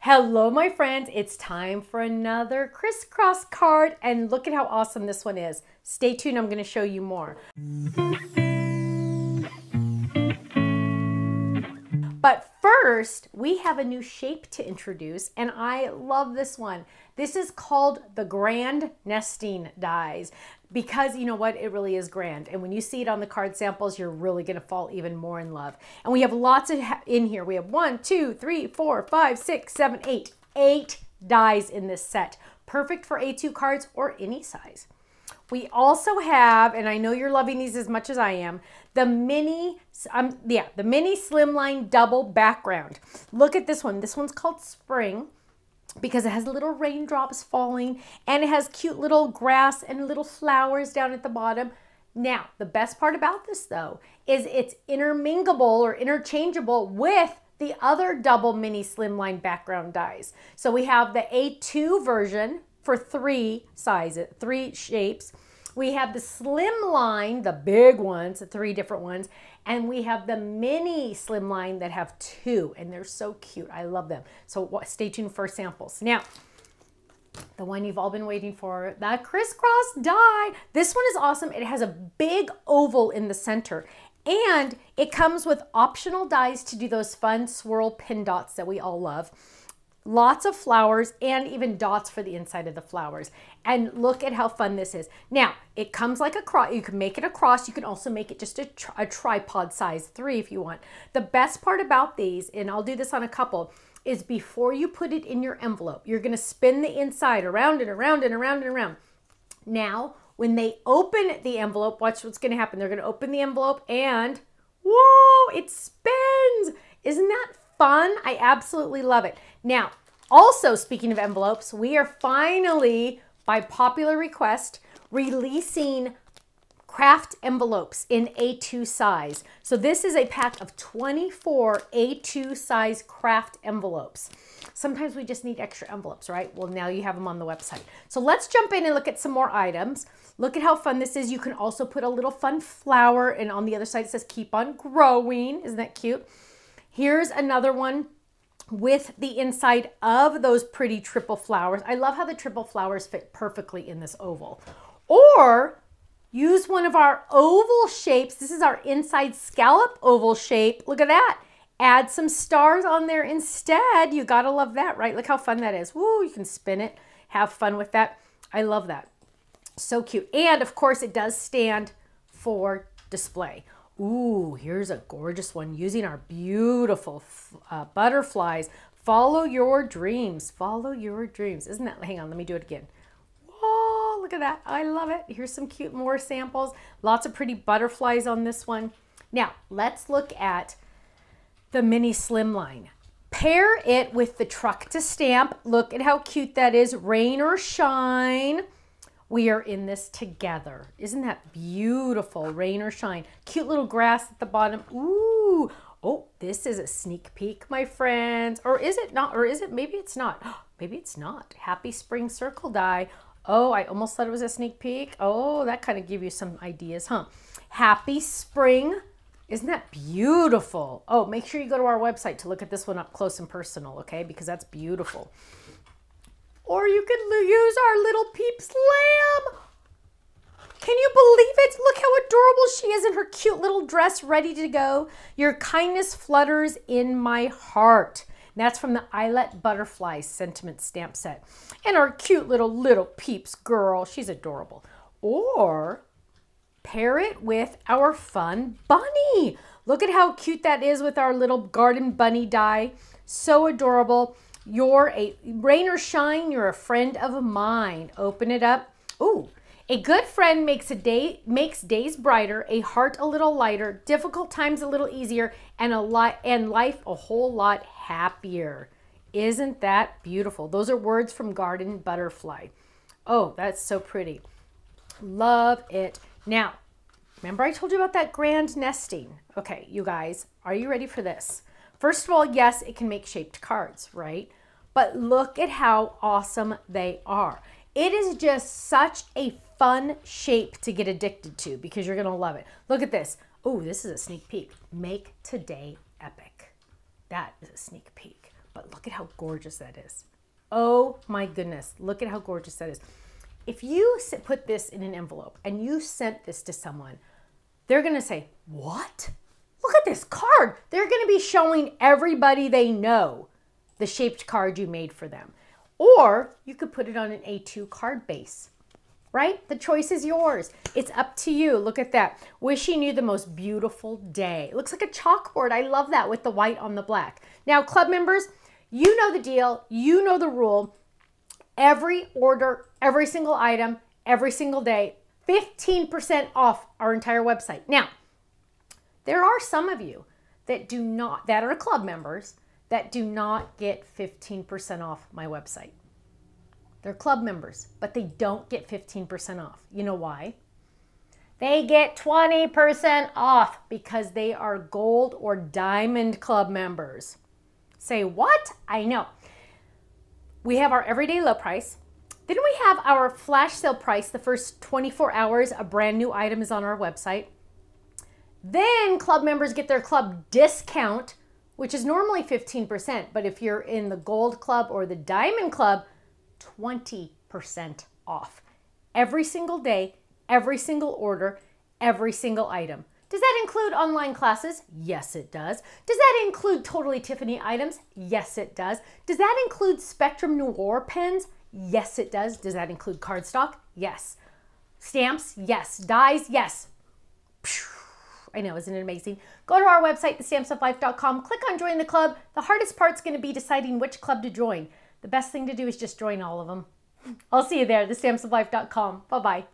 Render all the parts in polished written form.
Hello, my friends. It's time for another crisscross card, and look at how awesome this one is. Stay tuned. I'm going to show you more. But first, we have a new shape to introduce, and I love this one. This is called the Grand Nesting Dies because you know what? It really is grand. And when you see it on the card samples, you're really going to fall even more in love. And we have lots of in here. We have 1, 2, 3, 4, 5, 6, 7, 8. 8 dies in this set. Perfect for A2 cards or any size. We also have, and I know you're loving these as much as I am, the mini Slimline double background. Look at this one. This one's called Spring because it has little raindrops falling and it has cute little grass and little flowers down at the bottom. Now, the best part about this though is it's interminglable or interchangeable with the other double mini Slimline background dies. So we have the A2 version for 3 sizes, 3 shapes. We have the Slimline, the big ones, the 3 different ones, and we have the mini Slimline that have 2, and they're so cute. I love them. So stay tuned for samples. Now, the one you've all been waiting for, the crisscross die. This one is awesome. It has a big oval in the center, and it comes with optional dies to do those fun swirl pin dots that we all love. Lots of flowers and even dots for the inside of the flowers. And look at how fun this is. Now, it comes like a cross. You can make it a cross. You can also make it just a tripod size 3 if you want. The best part about these, and I'll do this on a couple, is before you put it in your envelope, you're going to spin the inside around and around and around and around. Now, when they open the envelope, watch what's going to happen. They're going to open the envelope and, whoa, it spins. Isn't that fun? I absolutely love it. Now, also speaking of envelopes, we are finally, by popular request, releasing craft envelopes in A2 size. So this is a pack of 24 A2 size craft envelopes. Sometimes we just need extra envelopes, right? Well, now you have them on the website. So let's jump in and look at some more items. Look at how fun this is. You can also put a little fun flower, and on the other side it says keep on growing. Isn't that cute? Here's another one with the inside of those pretty triple flowers. I love how the triple flowers fit perfectly in this oval. Or use one of our oval shapes. This is our inside scallop oval shape. Look at that. Add some stars on there instead. You gotta love that, right? Look how fun that is. Woo, you can spin it. Have fun with that. I love that. So cute. And of course it does stand for display. Ooh, here's a gorgeous one using our beautiful butterflies. Follow your dreams. Follow your dreams. Isn't that, hang on, let me do it again. Whoa, look at that. I love it. Here's some cute more samples. Lots of pretty butterflies on this one. Now, let's look at the mini Slimline. Pair it with the truck to stamp. Look at how cute that is. Rain or shine. We are in this together. Isn't that beautiful? Rain or shine. Cute little grass at the bottom. Ooh. Oh, this is a sneak peek, my friends. Or is it not? Or is it? Maybe it's not. Maybe it's not. Happy Spring Circle die. Oh, I almost thought it was a sneak peek. Oh, that kind of gives you some ideas, huh? Happy Spring. Isn't that beautiful? Oh, make sure you go to our website to look at this one up close and personal, okay? Because that's beautiful. Or you could use our little Peeps lamb. Can you believe it? Look how adorable she is in her cute little dress ready to go. Your kindness flutters in my heart. And that's from the Eyelet Butterfly Sentiment Stamp Set. And our cute little Peeps girl. She's adorable. Or pair it with our fun bunny. Look at how cute that is with our little garden bunny die. So adorable. You're a rain or shine, you're a friend of mine. Open it up. Ooh, a good friend makes days brighter, a heart a little lighter, difficult times a little easier, and life a whole lot happier. Isn't that beautiful? Those are words from Garden Butterfly. Oh, that's so pretty. Love it. Now, remember I told you about that grand nesting? Okay, you guys, are you ready for this? First of all, yes, it can make shaped cards, right? But look at how awesome they are. It is just such a fun shape to get addicted to because you're going to love it. Look at this. Oh, this is a sneak peek. Make today epic. That is a sneak peek. But look at how gorgeous that is. Oh my goodness, look at how gorgeous that is. If you put this in an envelope and you sent this to someone, they're gonna say, what? Look at this card. They're gonna be showing everybody they know the shaped card you made for them. Or you could put it on an A2 card base, right? The choice is yours. It's up to you. Look at that. Wishing you the most beautiful day. It looks like a chalkboard. I love that with the white on the black. Now, club members, you know the deal. You know the rule. Every order, every single item, every single day, 15% off our entire website. Now, there are some of you that are club members that do not get 15% off my website. They're club members, but they don't get 15% off. You know why? They get 20% off because they are gold or diamond club members. Say what? I know. We have our everyday low price. Then we have our flash sale price. The first 24 hours, a brand new item is on our website. Then club members get their club discount, which is normally 15%. But if you're in the gold club or the diamond club, 20% off. Every single day, every single order, every single item. Does that include online classes? Yes, it does. Does that include Totally Tiffany items? Yes, it does. Does that include Spectrum Noir pens? Yes, it does. Does that include cardstock? Yes. Stamps? Yes. Dies? Yes. I know, isn't it amazing? Go to our website, thestampsoflife.com, click on Join the Club. The hardest part's going to be deciding which club to join. The best thing to do is just join all of them. I'll see you there, thestampsoflife.com. Bye-bye.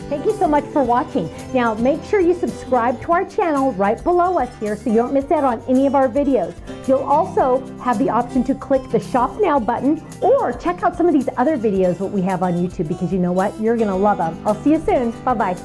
Thank you so much for watching. Now make sure you subscribe to our channel right below us here so you don't miss out on any of our videos. You'll also have the option to click the Shop Now button or check out some of these other videos that we have on YouTube, because you know what? You're going to love them. I'll see you soon. Bye-bye.